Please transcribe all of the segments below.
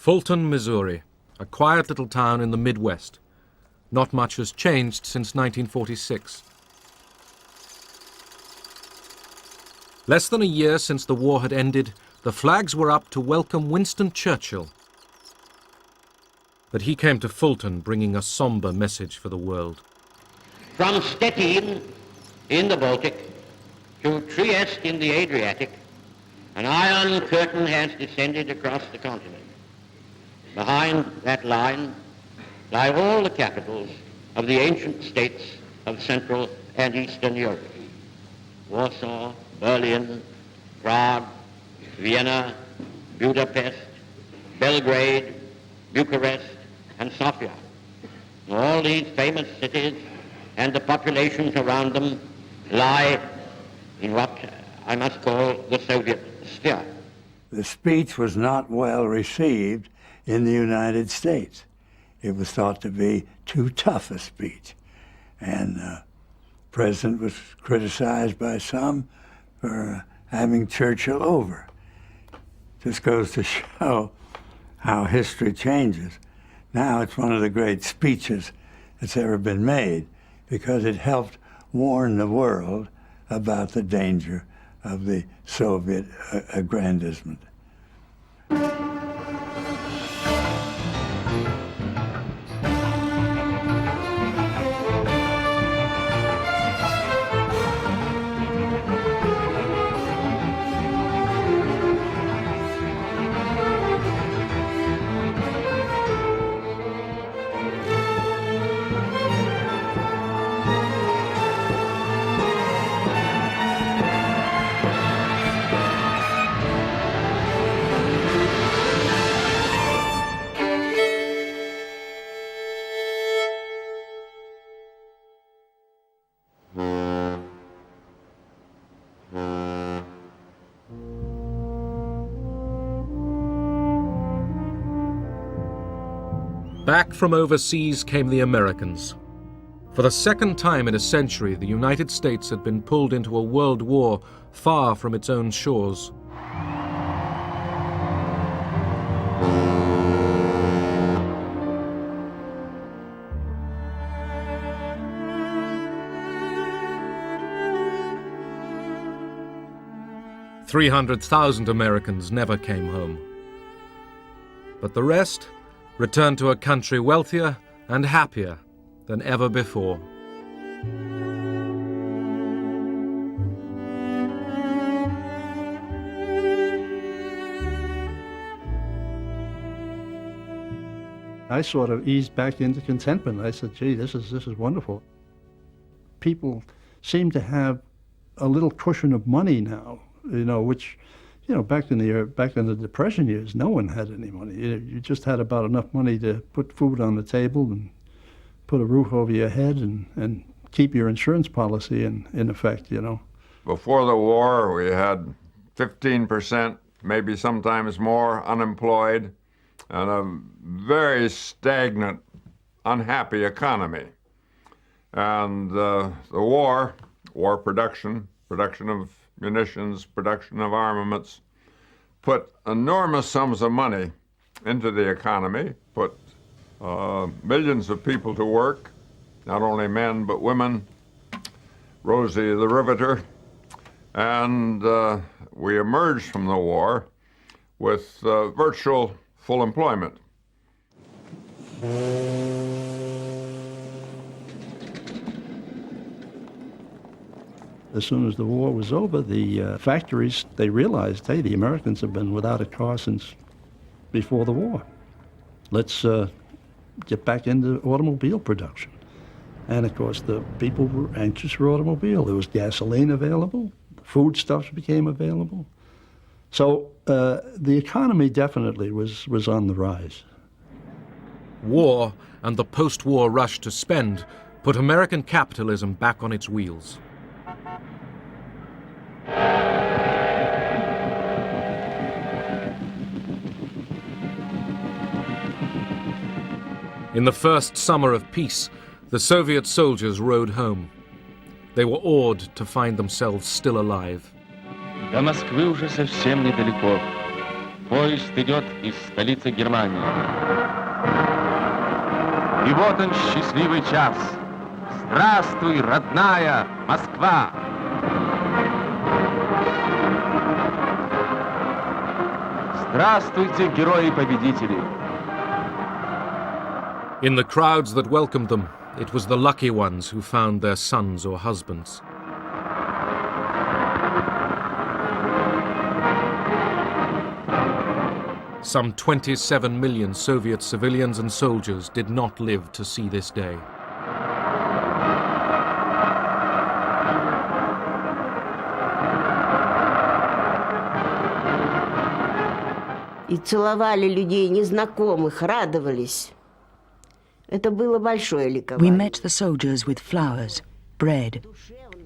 Fulton, Missouri, a quiet little town in the Midwest. Not much has changed since 1946. Less than a year since the war had ended, the flags were up to welcome Winston Churchill. But he came to Fulton bringing a somber message for the world. From Stettin in the Baltic to Trieste in the Adriatic, an iron curtain has descended across the continent. Behind that line lie all the capitals of the ancient states of Central and Eastern Europe. Warsaw, Berlin, Prague, Vienna, Budapest, Belgrade, Bucharest, and Sofia. All these famous cities and the populations around them lie in what I must call the Soviet sphere. The speech was not well received in the United States. It was thought to be too tough a speech. And the president was criticized by some for having Churchill over. This goes to show how history changes. Now it's one of the great speeches that's ever been made because it helped warn the world about the danger of the Soviet aggrandizement. Back from overseas came the Americans. For the second time in a century, the United States had been pulled into a world war far from its own shores. "300,000 Americans never came home. But the rest returned to a country wealthier and happier than ever before." I sort of eased back into contentment. I said, gee, this is wonderful. People seem to have a little cushion of money now, which, back in the Depression years, no one had any money. You just had about enough money to put food on the table and put a roof over your head and keep your insurance policy in effect, Before the war, we had 15%, maybe sometimes more, unemployed, and a very stagnant, unhappy economy. And the war production of munitions, production of armaments, put enormous sums of money into the economy, put millions of people to work, not only men but women, Rosie the Riveter, and we emerged from the war with virtual full employment. As soon as the war was over, the factories, they realized, hey, the Americans have been without a car since before the war. Let's get back into automobile production. And of course, the people were anxious for automobile. There was gasoline available, foodstuffs became available. So the economy definitely was on the rise. War and the post-war rush to spend put American capitalism back on its wheels. In the first summer of peace, the Soviet soldiers rode home. They were awed to find themselves still alive. До Москвы уже совсем недалеко. Поезд идет из столицы Германии. И вот он, счастливый час. Здравствуй, родная Москва! Здравствуйте, герои-победители! In the crowds that welcomed them, it was the lucky ones who found their sons or husbands. Some 27 million Soviet civilians and soldiers did not live to see this day. И целовали людей незнакомых, радовались. Это было большое ликование. We met the soldiers with flowers, bread,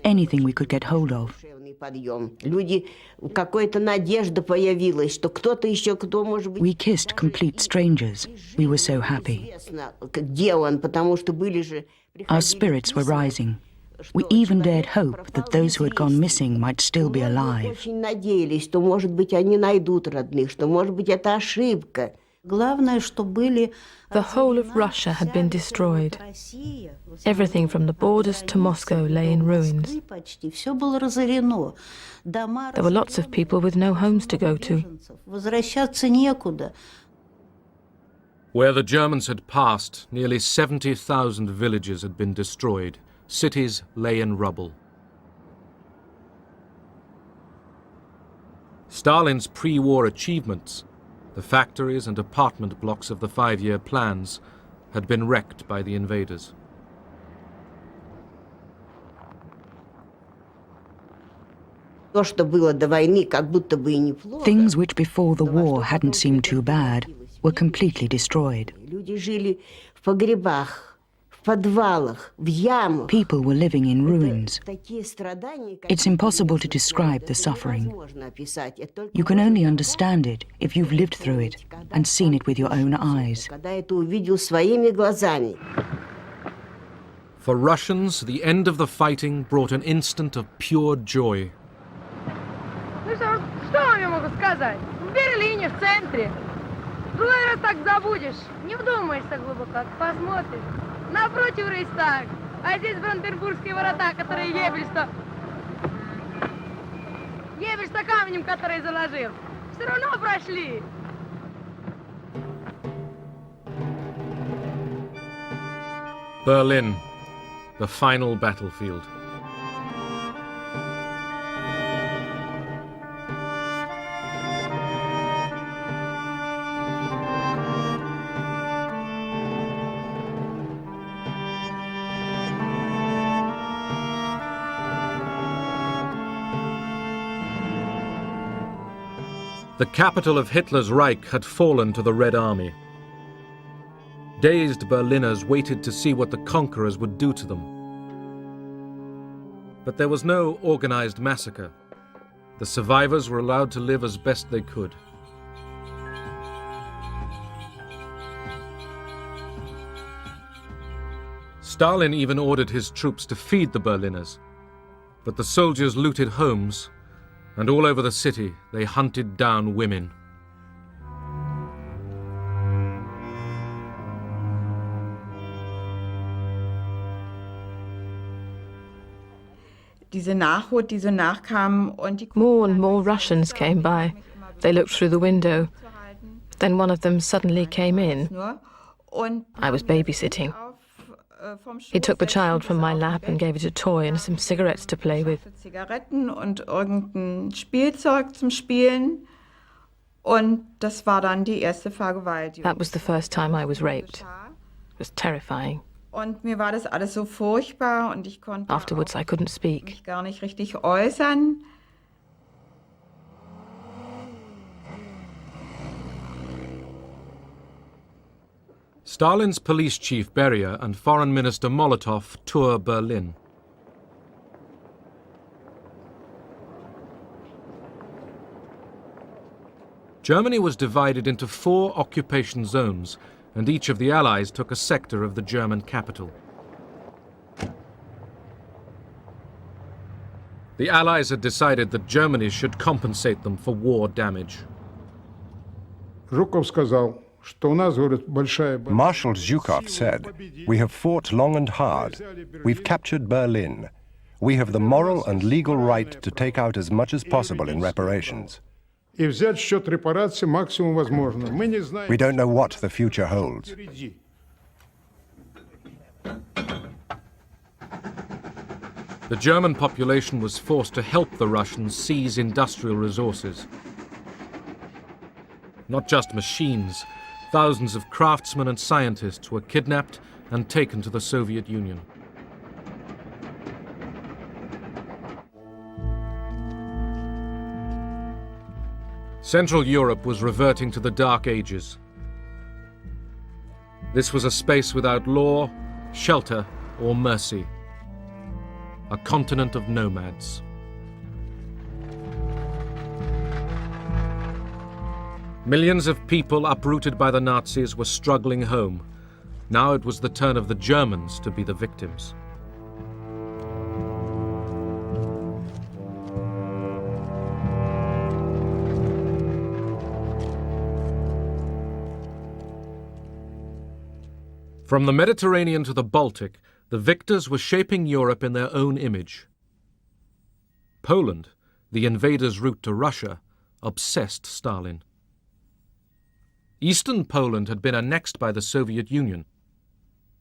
anything we could get hold of. Душевный подъем. Люди, какая-то надежда появилась, что кто-то еще, кто может быть... We kissed complete strangers. We were so happy. Известно, где он, потому что были же... Our spirits were rising. We even dared hope that those who had gone missing might still be alive. Очень надеялись, что, может быть, они найдут родных, что, может быть, это ошибка. Главное, что были... The whole of Russia had been destroyed. Everything from the borders to Moscow lay in ruins. Все было разорено. There were lots of people with no homes to go to. Возвращаться некуда. Where the Germans had passed, nearly 70,000 villages had been destroyed. Cities lay in rubble. Stalin's pre-war achievements, the factories and apartment blocks of the 5-year plans, had been wrecked by the invaders. То, что было до войны, как будто бы и неплохо. Things which before the war hadn't seemed too bad were completely destroyed. Люди жили в погребах, в подвалах, в ямах. People were living in ruins. Такие страдания, It's impossible to describe the suffering. You can only understand it if you've lived through it and seen it with your own eyes. Когда это увидел своими глазами. For Russians, the end of the fighting brought an instant of pure joy. Ну что вам я могу сказать? В Берлине, в центре. Другой раз так забудешь, не вдумаешься глубоко, посмотришь. Напротив Рейхстаг, а здесь Бранденбургские ворота, которые Ебель-то камнем, который заложил. Все равно прошли. Berlin, the final battlefield. The capital of Hitler's Reich had fallen to the Red Army. Dazed Berliners waited to see what the conquerors would do to them. But there was no organized massacre. The survivors were allowed to live as best they could. Stalin even ordered his troops to feed the Berliners, but the soldiers looted homes, and all over the city they hunted down women. More and more Russians came by. They looked through the window. Then one of them suddenly came in. I was babysitting. He took the child from my lap and gave it a toy and some cigarettes to play with. Zigaretten und irgendein Spielzeug zum Spielen. Und das war dann die erste Vergewaltigung. That was the first time I was raped. It was terrifying. Und mir war das alles so furchtbar und ich konnte Afterwards, I couldn't speak. mich gar nicht richtig äußern. Stalin's police chief Beria and foreign minister Molotov tour Berlin. Germany was divided into 4 occupation zones, and each of the Allies took a sector of the German capital. The Allies had decided that Germany should compensate them for war damage. Marshal Zhukov said, "We have fought long and hard. We've captured Berlin. We have the moral and legal right to take out as much as possible in reparations. We don't know what the future holds." The German population was forced to help the Russians seize industrial resources. Not just machines, thousands of craftsmen and scientists were kidnapped and taken to the Soviet Union. Central Europe was reverting to the Dark Ages. This was a space without law, shelter, or mercy. A continent of nomads. Millions of people uprooted by the Nazis were struggling home. Now it was the turn of the Germans to be the victims. From the Mediterranean to the Baltic, the victors were shaping Europe in their own image. Poland, the invaders' route to Russia, obsessed Stalin. Eastern Poland had been annexed by the Soviet Union.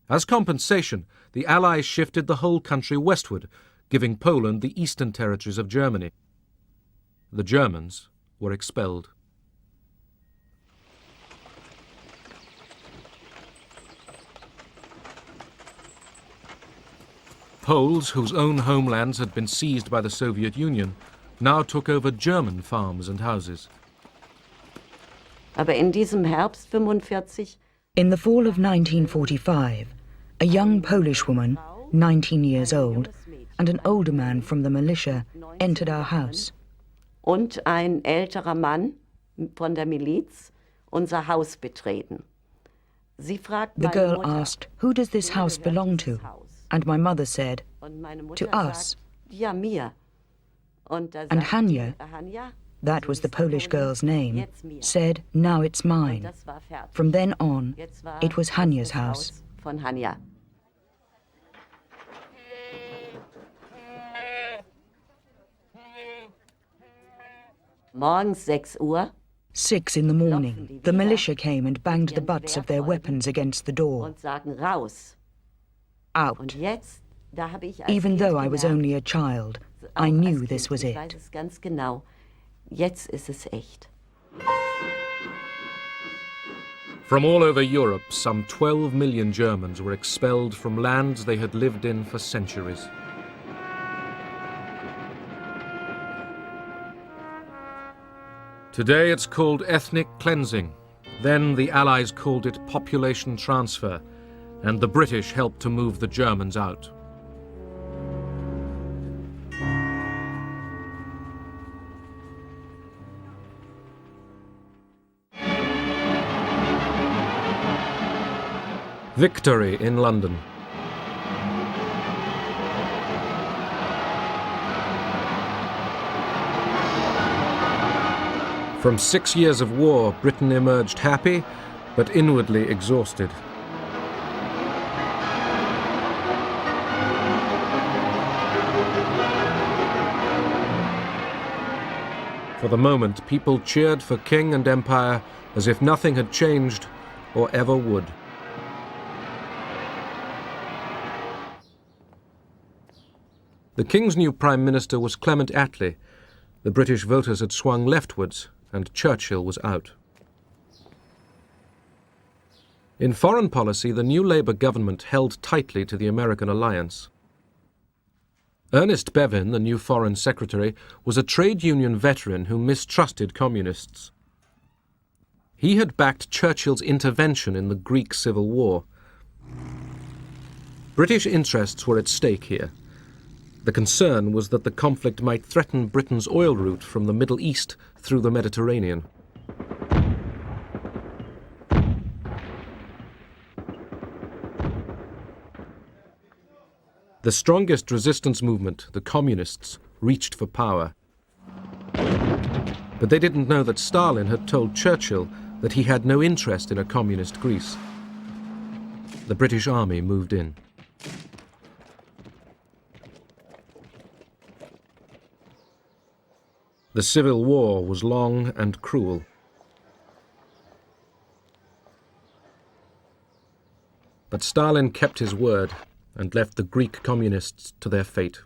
As compensation, the Allies shifted the whole country westward, giving Poland the eastern territories of Germany. The Germans were expelled. Poles, whose own homelands had been seized by the Soviet Union, now took over German farms and houses. Aber in diesem Herbst 45, in the fall of 1945, a young Polish woman, 19 years old, and an older man from the militia entered our house. Und ein älterer Mann von der Miliz unser Haus betreten. Sie fragten The girl asked, "Who does this house belong to?" And my mother said, "To us." Ja, mir. Und And Hania, that was the Polish girl's name, said, "Now it's mine." From then on, it was Hania's house. Von Hania. Morgens 6 Uhr. 6 in the morning, the militia came and banged the butts of their weapons against the door. Und sagen raus. Out. Und jetzt, da habe ich als Even though I Kind was gemerkt, only a child, I auch knew als this Kind, was ich weiß it. es ganz genau. Jetzt ist es echt. From all over Europe, some 12 million Germans were expelled from lands they had lived in for centuries. Today it's called ethnic cleansing. Then the Allies called it population transfer, and the British helped to move the Germans out. Victory in London. From 6 years of war, Britain emerged happy, but inwardly exhausted. For the moment, people cheered for king and empire as if nothing had changed or ever would. The King's new Prime Minister was Clement Attlee. The British voters had swung leftwards, and Churchill was out. In foreign policy, the new Labour government held tightly to the American alliance. Ernest Bevin, the new Foreign Secretary, was a trade union veteran who mistrusted communists. He had backed Churchill's intervention in the Greek Civil War. British interests were at stake here. The concern was that the conflict might threaten Britain's oil route from the Middle East through the Mediterranean. The strongest resistance movement, the Communists, reached for power. But they didn't know that Stalin had told Churchill that he had no interest in a communist Greece. The British Army moved in. The Civil War was long and cruel. But Stalin kept his word and left the Greek communists to their fate.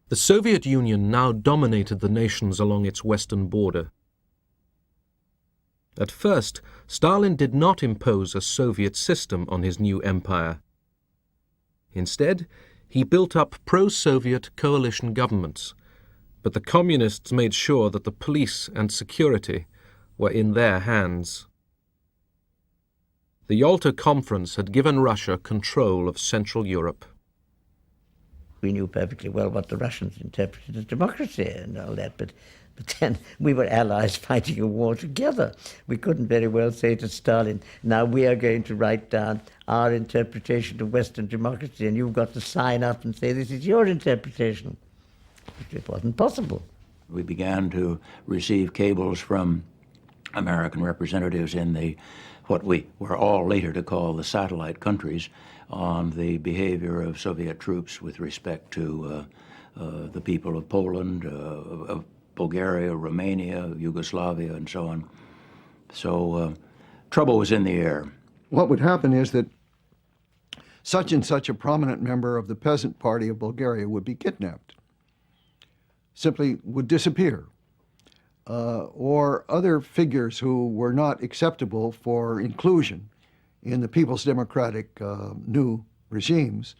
The Soviet Union now dominated the nations along its western border. At first, Stalin did not impose a Soviet system on his new empire. Instead, he built up pro-Soviet coalition governments, but the communists made sure that the police and security were in their hands. The Yalta Conference had given Russia control of Central Europe. We knew perfectly well what the Russians interpreted as democracy and all that, but then we were allies fighting a war together. We couldn't very well say to Stalin, now we are going to write down our interpretation of Western democracy and you've got to sign up and say this is your interpretation. It wasn't possible. We began to receive cables from American representatives in what we were all later to call the satellite countries on the behavior of Soviet troops with respect to the people of Poland, of Bulgaria, Romania, Yugoslavia, and so on. So trouble was in the air. What would happen is that such and such a prominent member of the Peasant Party of Bulgaria would be kidnapped, simply would disappear. Or other figures who were not acceptable for inclusion in the People's Democratic new regimes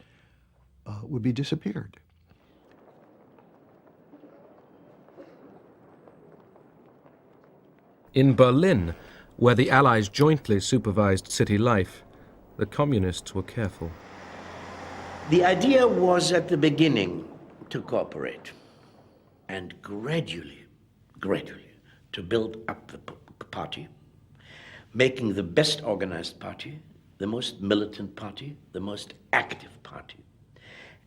would be disappeared. In Berlin, where the Allies jointly supervised city life, the communists were careful. The idea was at the beginning to cooperate and gradually to build up the party, making the best organized party, the most militant party, the most active party,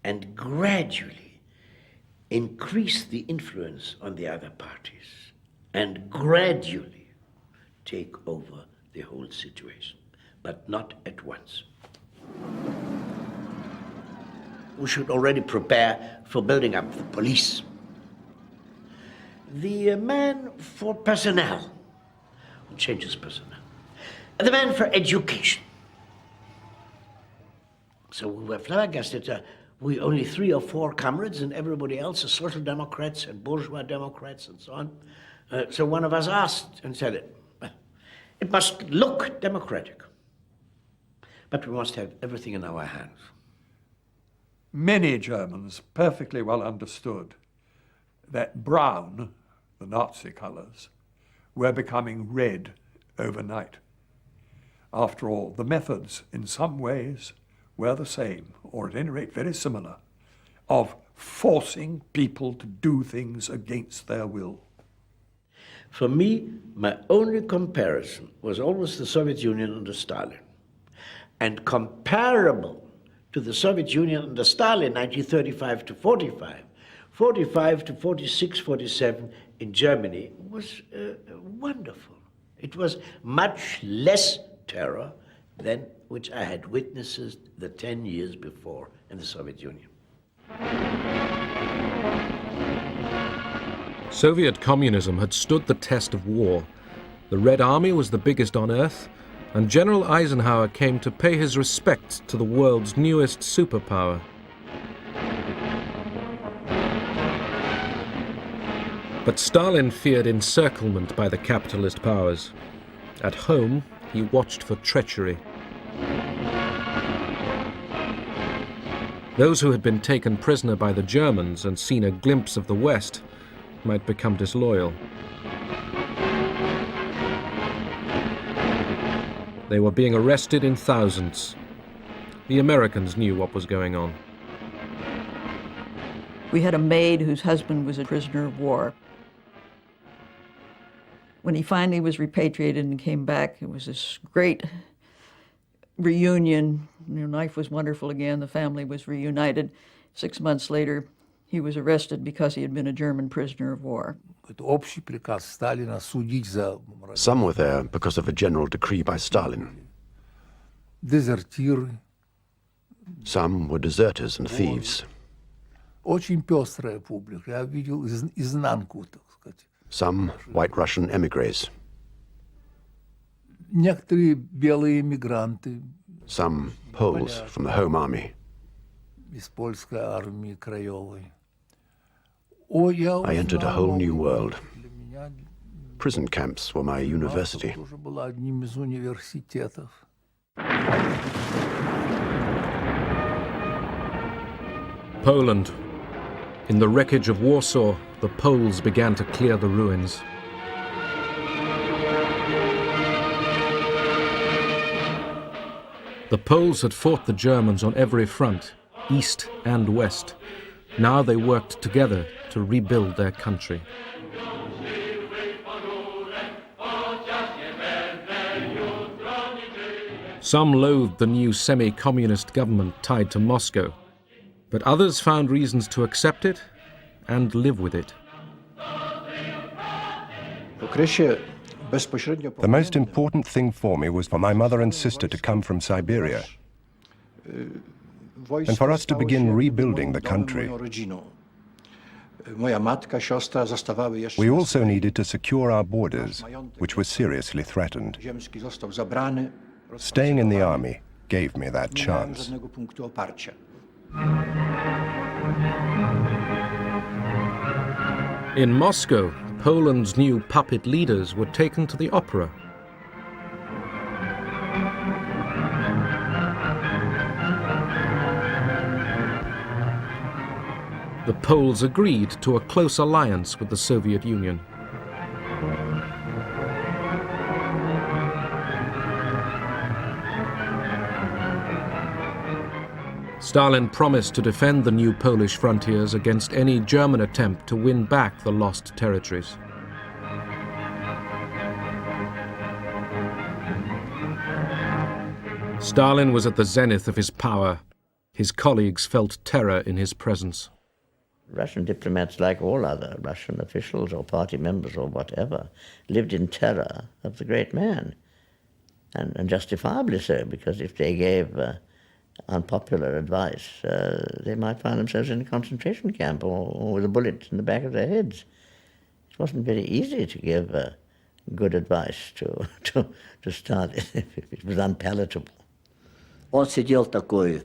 and gradually increase the influence on the other parties, and gradually take over the whole situation, but not at once. We should already prepare for building up the police. The man for personnel, changes personnel. The man for education. So we were flabbergasted. We only 3 or 4 comrades and everybody else are social democrats and bourgeois democrats and so on. So one of us asked and said, it must look democratic, but we must have everything in our hands. Many Germans perfectly well understood that brown, the Nazi colors, were becoming red overnight. After all, the methods in some ways were the same, or at any rate very similar, of forcing people to do things against their will. For me, my only comparison was always the Soviet Union under Stalin. And comparable to the Soviet Union under Stalin, 1935 to 45, 45 to 46, 47 in Germany was wonderful. It was much less terror than which I had witnessed the 10 years before in the Soviet Union. Soviet communism had stood the test of war. The Red Army was the biggest on earth, and General Eisenhower came to pay his respects to the world's newest superpower. But Stalin feared encirclement by the capitalist powers. At home, he watched for treachery. Those who had been taken prisoner by the Germans and seen a glimpse of the West might become disloyal. They were being arrested in thousands. The Americans knew what was going on. We had a maid whose husband was a prisoner of war. When he finally was repatriated and came back, it was this great reunion. Life was wonderful again. The family was reunited. 6 months later, He was arrested because he had been a German prisoner of war. Some were there because of a general decree by Stalin. Some were deserters and thieves. Some White Russian emigres. Some Poles from the Home Army. I entered a whole new world. Prison camps were my university. Poland. In the wreckage of Warsaw, the Poles began to clear the ruins. The Poles had fought the Germans on every front, east and west. Now they worked together to rebuild their country. Some loathed the new semi-communist government tied to Moscow, but others found reasons to accept it and live with it. The most important thing for me was for my mother and sister to come from Siberia and for us to begin rebuilding the country. We also needed to secure our borders, which were seriously threatened. Staying in the army gave me that chance. In Moscow, Poland's new puppet leaders were taken to the opera. The Poles agreed to a close alliance with the Soviet Union. Stalin promised to defend the new Polish frontiers against any German attempt to win back the lost territories. Stalin was at the zenith of his power. His colleagues felt terror in his presence. Russian diplomats, like all other Russian officials or party members or whatever, lived in terror of the great man, and justifiably so, because if they gave unpopular advice, they might find themselves in a concentration camp or with a bullet in the back of their heads. It wasn't very easy to give good advice to Stalin if it was unpalatable. Он сидел такой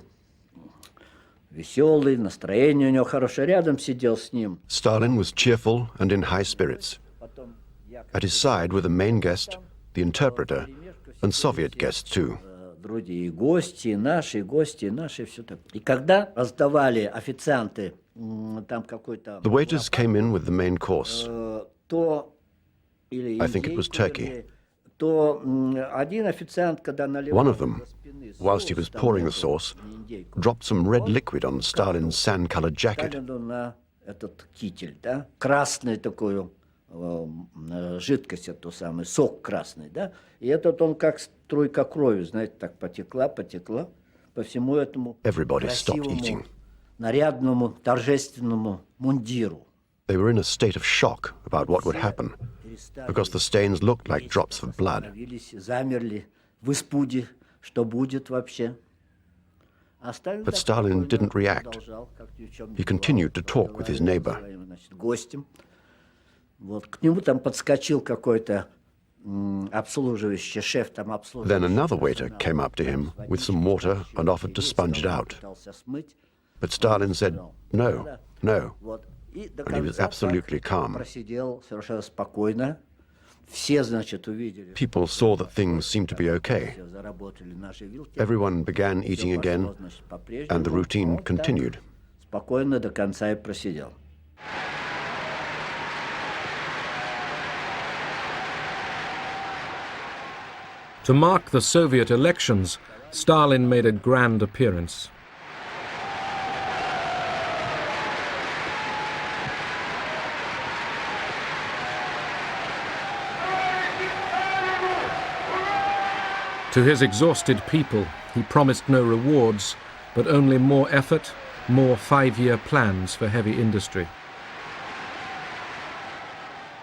веселый, настроение у него хорошее, рядом сидел с ним. Stalin was cheerful and in high spirits. At his side were the main guest, the interpreter, and Soviet guests too. Вроде и гости, и наши, все так. И когда раздавали официанты там какой-то... The waiters came in with the main course. I think it was turkey. One of them, whilst he was pouring the sauce, dropped some red liquid on Stalin's sand-colored jacket. Красный такой, жидкость эту самую, сок красный, да? И этот он как струйка крови, знаете, так потекла по всему этому красивому, нарядному, торжественному мундиру. They were in a state of shock about what would happen, because the stains looked like drops of blood. Замерли в испуге, что будет вообще. But Stalin didn't react. He continued to talk with his neighbor. Вот к нему там подскочил какой-то обслуживающий шеф там обслуживающий. Then another waiter came up to him with some water and offered to sponge it out. But Stalin said, no, no. And he was absolutely calm. People saw that things seemed to be okay. Everyone began eating again, and the routine continued. To mark the Soviet elections, Stalin made a grand appearance. To his exhausted people, he promised no rewards, but only more effort more 5-year plans for heavy industry.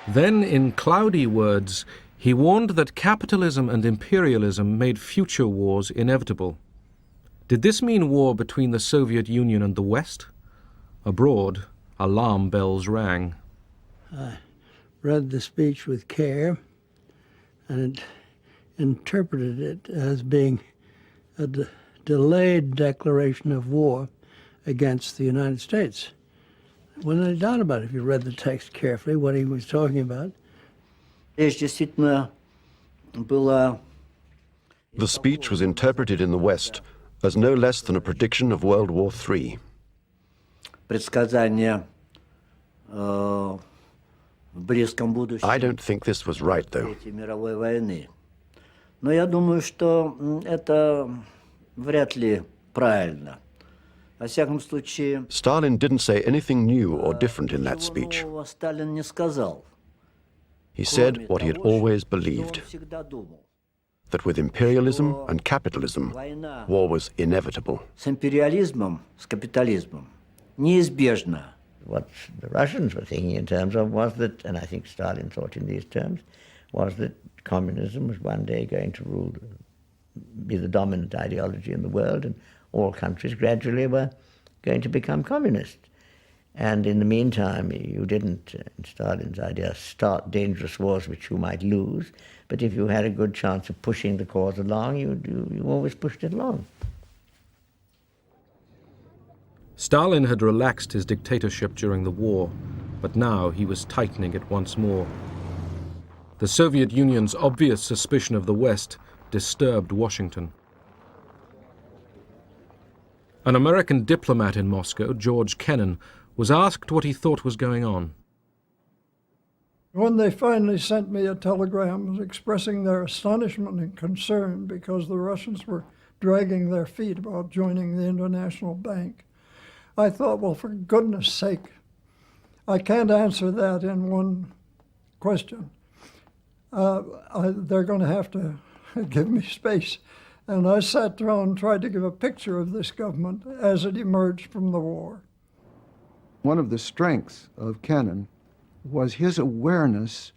Then, in cloudy words, he warned that capitalism and imperialism made future wars inevitable. Did this mean war between the Soviet Union and the West? Abroad, alarm bells rang. I read the speech with care and interpreted it as being a delayed declaration of war against the United States. Wasn't any doubt about it if you read the text carefully, what he was talking about. The speech was interpreted in the West as no less than a prediction of World War III. I don't think this was right, though. Но я думаю, что это вряд ли правильно. Во всяком случае, Stalin didn't say anything new or different in that speech. Сталин не сказал. He said what he had always believed, that with imperialism and capitalism, war was inevitable. С империализмом, с капитализмом неизбежно. What the Russians were thinking in terms of was that, and I think Stalin thought in these terms, was that communism was one day going to rule, be the dominant ideology in the world, and all countries gradually were going to become communist. And in the meantime, you didn't, in Stalin's idea, start dangerous wars which you might lose, but if you had a good chance of pushing the cause along, you always pushed it along. Stalin had relaxed his dictatorship during the war, but now he was tightening it once more. The Soviet Union's obvious suspicion of the West disturbed Washington. An American diplomat in Moscow, George Kennan, was asked what he thought was going on. When they finally sent me a telegram expressing their astonishment and concern because the Russians were dragging their feet about joining the International Bank, I thought, well, for goodness sake, I can't answer that in one question. They're going to have to give me space. And I sat down and tried to give a picture of this government as it emerged from the war. One of the strengths of Kennan was his awareness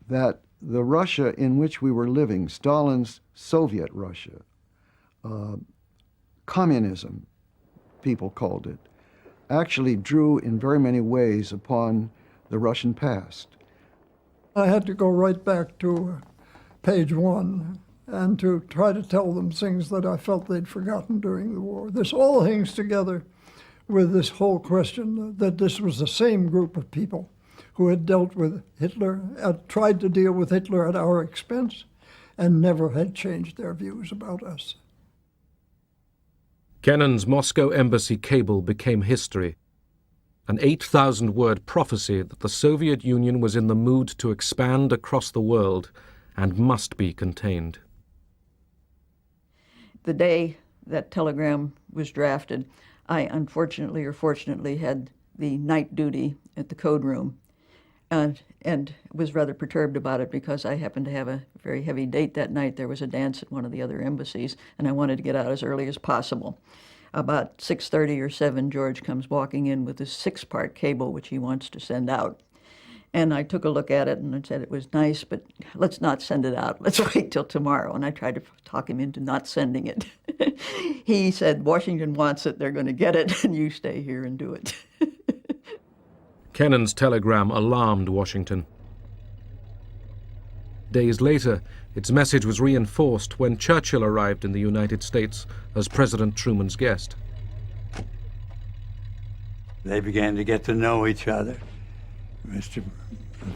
that the Russia in which we were living, Stalin's Soviet Russia, communism, people called it, actually drew in very many ways upon the Russian past. I had to go right back to page 1 and to try to tell them things that I felt they'd forgotten during the war. This all hangs together with this whole question that this was the same group of people who had dealt with Hitler, had tried to deal with Hitler at our expense, and never had changed their views about us. Kennan's Moscow embassy cable became history, an 8,000-word prophecy that the Soviet Union was in the mood to expand across the world and must be contained. The day that telegram was drafted, I unfortunately or fortunately had the night duty at the code room and was rather perturbed about it because I happened to have a very heavy date that night. There was a dance at one of the other embassies, and I wanted to get out as early as possible. About 6:30 or 7, George comes walking in with this 6-part cable which he wants to send out. And I took a look at it and I said it was nice, but let's not send it out. Let's wait till tomorrow. And I tried to talk him into not sending it. He said, Washington wants it, they're going to get it, and you stay here and do it. Kennan's telegram alarmed Washington. Days later, its message was reinforced when Churchill arrived in the United States as President Truman's guest. They began to get to know each other. Mr.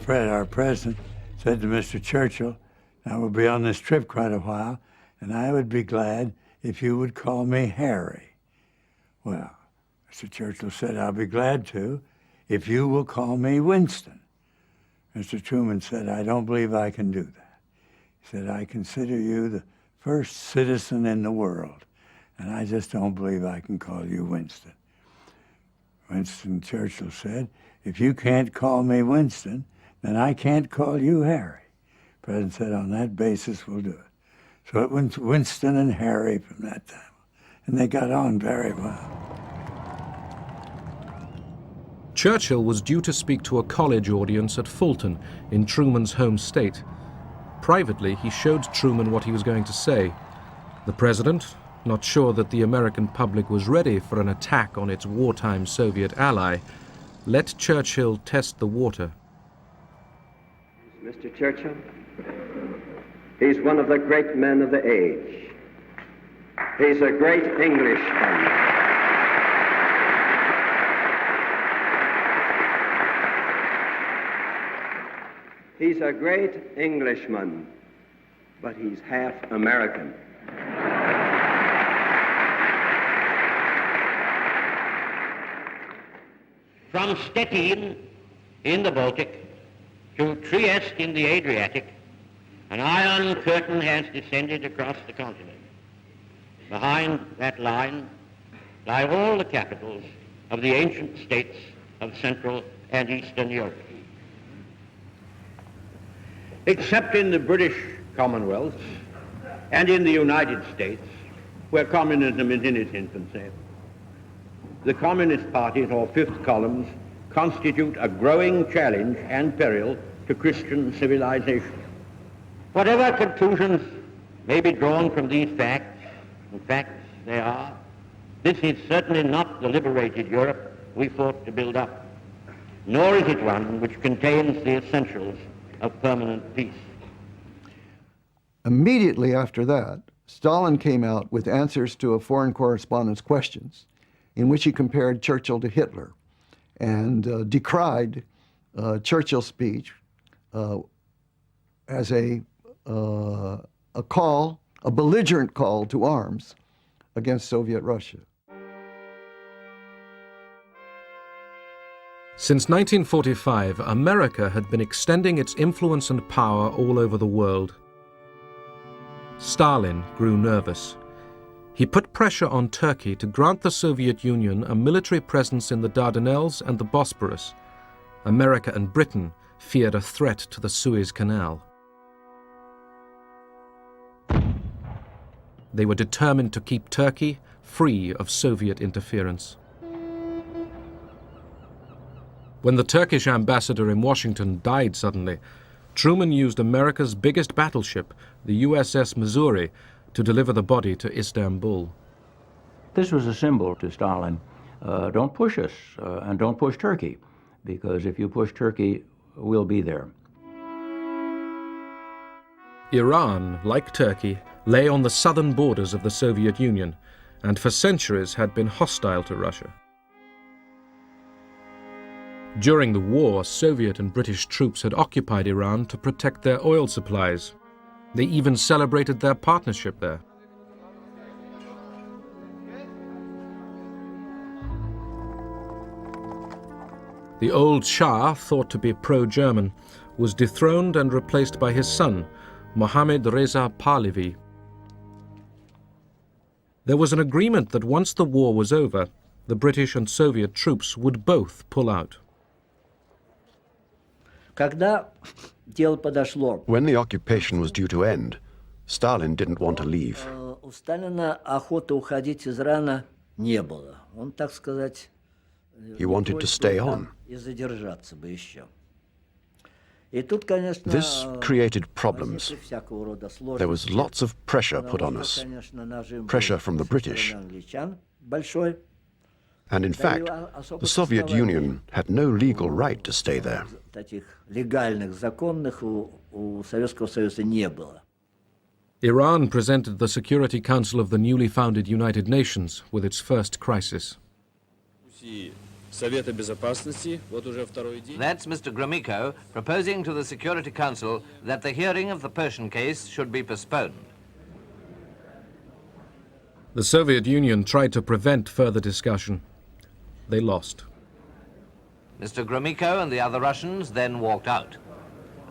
Fred, our president, said to Mr. Churchill, "I will be on this trip quite a while, and I would be glad if you would call me Harry." Well, Mr. Churchill said, "I'll be glad to, if you will call me Winston." Mr. Truman said, "I don't believe I can do that." He said, "I consider you the first citizen in the world, and I just don't believe I can call you Winston." Winston Churchill said, "If you can't call me Winston, then I can't call you Harry." The president said, "On that basis, we'll do it." So it went Winston and Harry from that time, and they got on very well. Churchill was due to speak to a college audience at Fulton in Truman's home state. Privately, he showed Truman what he was going to say. The president, not sure that the American public was ready for an attack on its wartime Soviet ally, let Churchill test the water. Mr. Churchill, he's one of the great men of the age. He's a great Englishman. He's a great Englishman, but he's half American. From Stettin in the Baltic to Trieste in the Adriatic, an iron curtain has descended across the continent. Behind that line lie all the capitals of the ancient states of Central and Eastern Europe. Except in the British Commonwealth and in the United States, where communism is in its infancy, the Communist parties, or fifth columns, constitute a growing challenge and peril to Christian civilization. Whatever conclusions may be drawn from these facts, in fact they are, this is certainly not the liberated Europe we fought to build up, nor is it one which contains the essentials of permanent peace. Immediately after that, Stalin came out with answers to a foreign correspondent's questions in which he compared Churchill to Hitler and decried Churchill's speech as a belligerent call to arms against Soviet Russia. Since 1945, America had been extending its influence and power all over the world. Stalin grew nervous. He put pressure on Turkey to grant the Soviet Union a military presence in the Dardanelles and the Bosporus. America and Britain feared a threat to the Suez Canal. They were determined to keep Turkey free of Soviet interference. When the Turkish ambassador in Washington died suddenly, Truman used America's biggest battleship, the USS Missouri, to deliver the body to Istanbul. This was a symbol to Stalin. Don't push us, and don't push Turkey, because if you push Turkey, we'll be there. Iran, like Turkey, lay on the southern borders of the Soviet Union, and for centuries had been hostile to Russia. During the war, Soviet and British troops had occupied Iran to protect their oil supplies. They even celebrated their partnership there. The old Shah, thought to be pro-German, was dethroned and replaced by his son, Mohammad Reza Pahlavi. There was an agreement that once the war was over, the British and Soviet troops would both pull out. When the occupation was due to end, Stalin didn't want to leave. He wanted to stay on. This created problems. There was lots of pressure put on us, pressure from the British. And in fact, the Soviet Union had no legal right to stay there. Iran presented the Security Council of the newly founded United Nations with its first crisis. That's Mr. Gromyko proposing to the Security Council that the hearing of the Persian case should be postponed. The Soviet Union tried to prevent further discussion. They lost. Mr. Gromyko and the other Russians then walked out.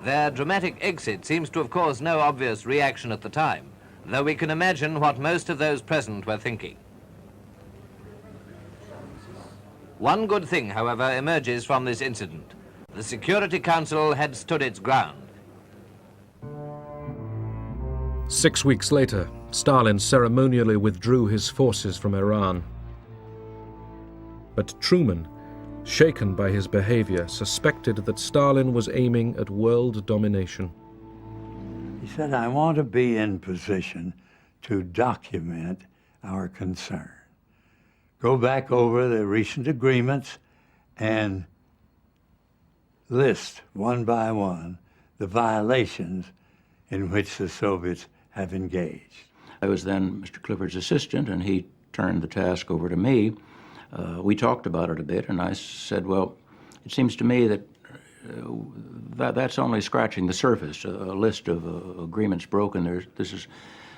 Their dramatic exit seems to have caused no obvious reaction at the time, though we can imagine what most of those present were thinking. One good thing, however, emerges from this incident. The Security Council had stood its ground. 6 weeks later, Stalin ceremonially withdrew his forces from Iran. But Truman, shaken by his behavior, suspected that Stalin was aiming at world domination. He said, I want to be in position to document our concern. Go back over the recent agreements and list one by one the violations in which the Soviets have engaged. I was then Mr. Clifford's assistant, and he turned the task over to me. We talked about it a bit, and I said, well, it seems to me that that's only scratching the surface, a list of agreements broken. There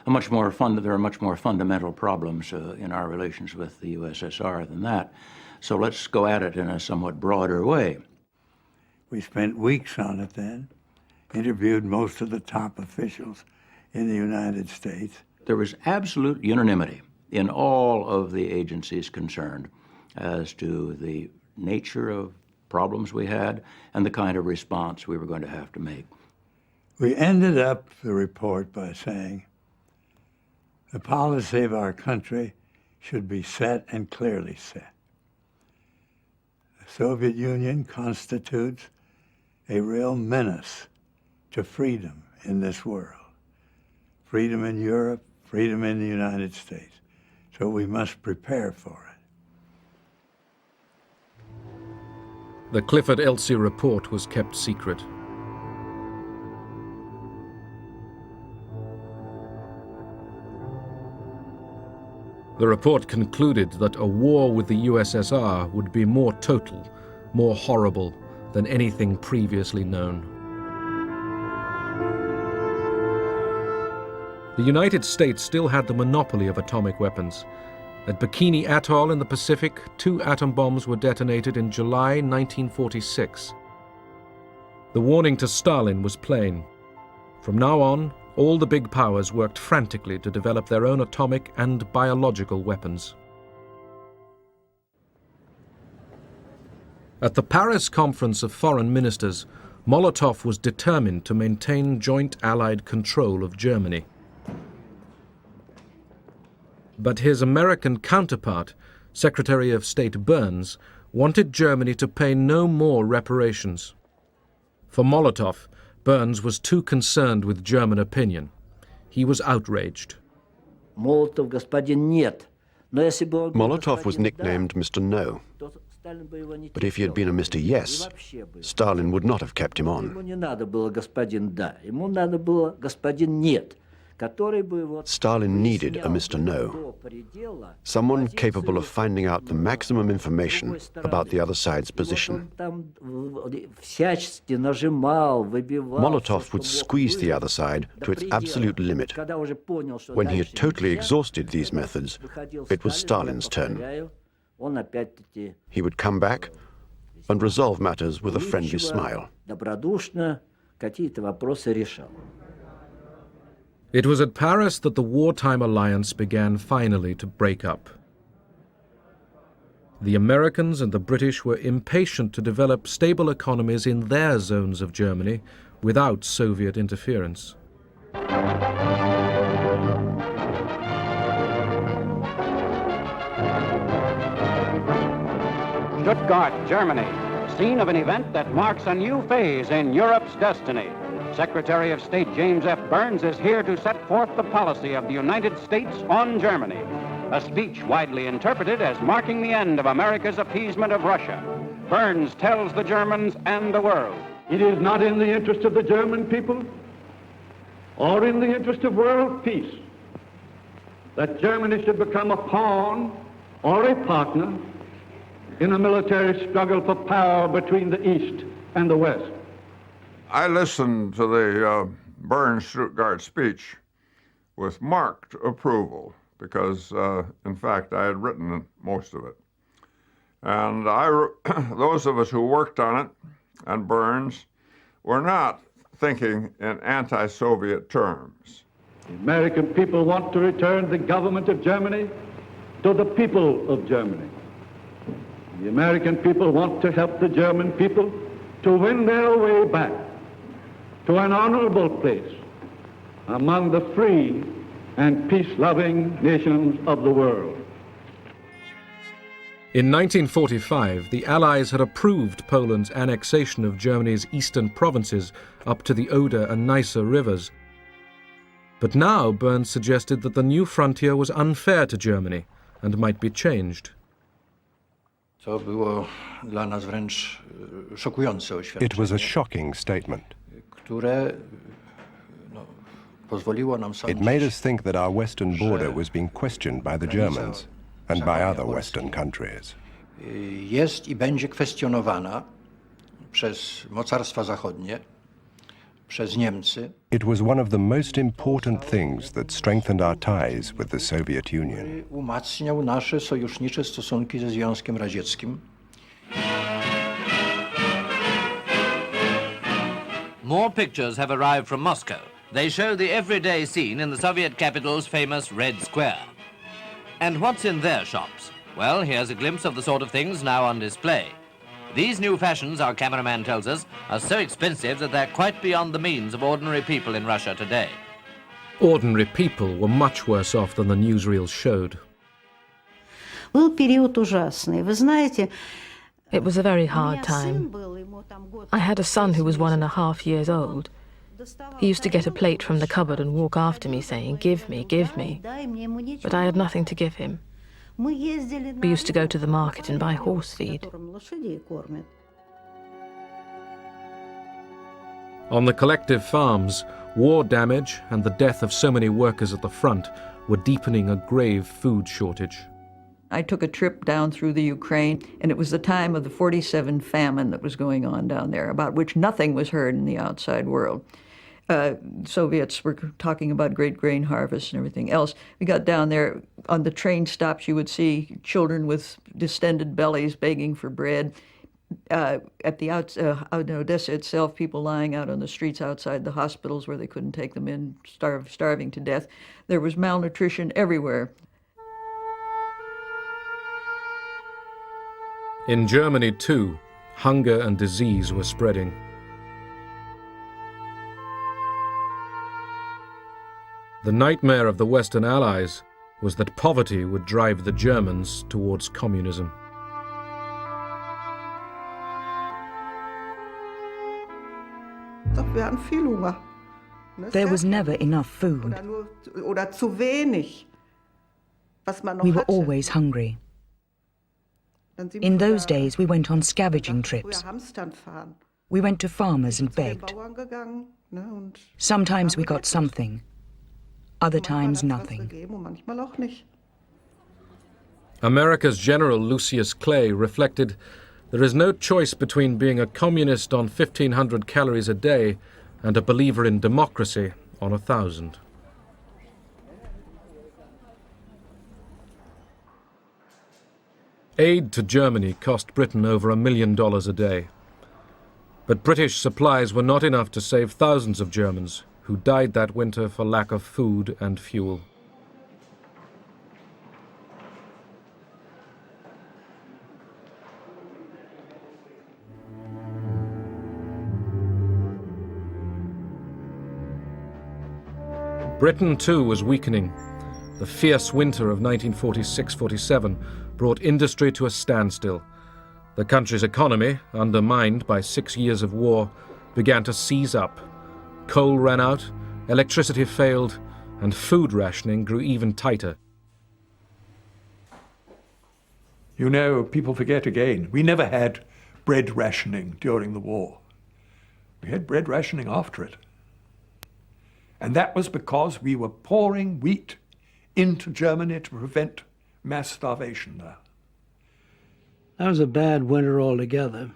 are much more fundamental problems in our relations with the USSR than that. So let's go at it in a somewhat broader way. We spent weeks on it then, interviewed most of the top officials in the United States. There was absolute unanimity in all of the agencies concerned as to the nature of problems we had and the kind of response we were going to have to make. We ended up the report by saying, the policy of our country should be set and clearly set. The Soviet Union constitutes a real menace to freedom in this world. Freedom in Europe, freedom in the United States. So we must prepare for it. The Clifford-Elsie report was kept secret. The report concluded that a war with the USSR would be more total, more horrible than anything previously known. The United States still had the monopoly of atomic weapons. At Bikini Atoll in the Pacific, 2 atom bombs were detonated in July 1946. The warning to Stalin was plain. From now on, all the big powers worked frantically to develop their own atomic and biological weapons. At the Paris Conference of Foreign Ministers, Molotov was determined to maintain joint Allied control of Germany. But his American counterpart, Secretary of State Burns, wanted Germany to pay no more reparations. For Molotov, Burns was too concerned with German opinion. He was outraged. Molotov was nicknamed Mr. No. But if he had been a Mr. Yes, Stalin would not have kept him on. Stalin needed a Mr. No, someone capable of finding out the maximum information about the other side's position. Molotov would squeeze the other side to its absolute limit. When he had totally exhausted these methods, it was Stalin's turn. He would come back and resolve matters with a friendly smile. It was at Paris that the wartime alliance began finally to break up. The Americans and the British were impatient to develop stable economies in their zones of Germany without Soviet interference. Stuttgart, Germany, scene of an event that marks a new phase in Europe's destiny. Secretary of State James F. Burns is here to set forth the policy of the United States on Germany, a speech widely interpreted as marking the end of America's appeasement of Russia. Burns tells the Germans and the world, it is not in the interest of the German people or in the interest of world peace that Germany should become a pawn or a partner in a military struggle for power between the East and the West. I listened to the Burns-Stuttgart speech with marked approval because, in fact, I had written most of it. And those of us who worked on it, and Burns, were not thinking in anti-Soviet terms. The American people want to return the government of Germany to the people of Germany. The American people want to help the German people to win their way back to an honorable place among the free and peace-loving nations of the world. In 1945, the Allies had approved Poland's annexation of Germany's eastern provinces up to the Oder and Neisse rivers. But now Burns suggested that the new frontier was unfair to Germany and might be changed. It was a shocking statement. It made us think that our western border was being questioned by the Germans and by other Western countries. Jest I będzie kwestionowana przez mocarstwa zachodnie, przez Niemcy. It was one of the most important things that strengthened our ties with the Soviet Union. Umacniał nasze sojusznicze stosunki ze Związkiem Radzieckim. More pictures have arrived from Moscow. They show the everyday scene in the Soviet capital's famous Red Square. And what's in their shops? Well, here's a glimpse of the sort of things now on display. These new fashions, our cameraman tells us, are so expensive that they're quite beyond the means of ordinary people in Russia today. Ordinary people were much worse off than the newsreels showed. Был период ужасный. Вы знаете, it was a very hard time. I had a son who was 1.5 years old. He used to get a plate from the cupboard and walk after me saying, "Give me, give me." But I had nothing to give him. We used to go to the market and buy horse feed. On the collective farms, war damage and the death of so many workers at the front were deepening a grave food shortage. I took a trip down through the Ukraine, and it was the time of the 47 famine that was going on down there, about which nothing was heard in the outside world. Soviets were talking about great grain harvests and everything else. We got down there, on the train stops you would see children with distended bellies begging for bread. At the in Odessa itself, people lying out on the streets outside the hospitals where they couldn't take them in, starving to death. There was malnutrition everywhere. In Germany, too, hunger and disease were spreading. The nightmare of the Western Allies was that poverty would drive the Germans towards communism. There was never enough food. We were always hungry. In those days, we went on scavenging trips. We went to farmers and begged. Sometimes we got something, other times nothing. America's General Lucius Clay reflected, "There is no choice between being a communist on 1,500 calories a day and a believer in democracy on 1,000. Aid to Germany cost Britain over $1 million a day. But British supplies were not enough to save thousands of Germans who died that winter for lack of food and fuel. Britain, too, was weakening. The fierce winter of 1946-47 brought industry to a standstill. The country's economy, undermined by 6 years of war, began to seize up. Coal ran out, electricity failed, and food rationing grew even tighter. You know, people forget again, we never had bread rationing during the war. We had bread rationing after it. And that was because we were pouring wheat into Germany to prevent mass starvation there. That was a bad winter altogether.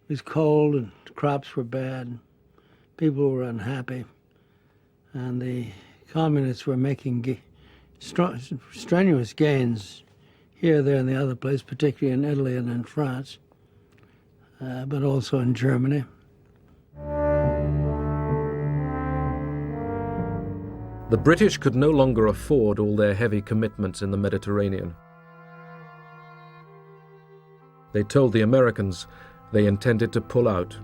It was cold and crops were bad. People were unhappy. And the communists were making strenuous gains here, there, and the other place, particularly in Italy and in France, but also in Germany. The British could no longer afford all their heavy commitments in the Mediterranean. They told the Americans they intended to pull out.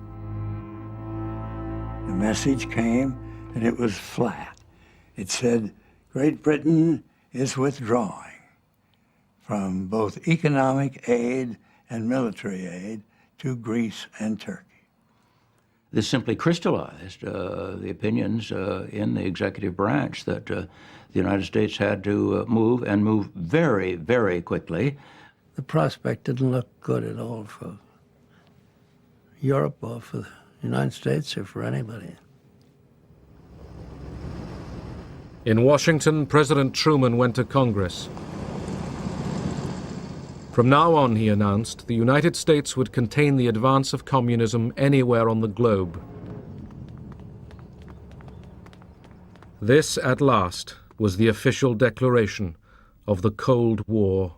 The message came, and it was flat. It said, Great Britain is withdrawing from both economic aid and military aid to Greece and Turkey. This simply crystallized the opinions in the executive branch that the United States had to move and move very, very quickly. The prospect didn't look good at all for Europe or for the United States or for anybody. In Washington, President Truman went to Congress. From now on, he announced, the United States would contain the advance of communism anywhere on the globe. This, at last, was the official declaration of the Cold War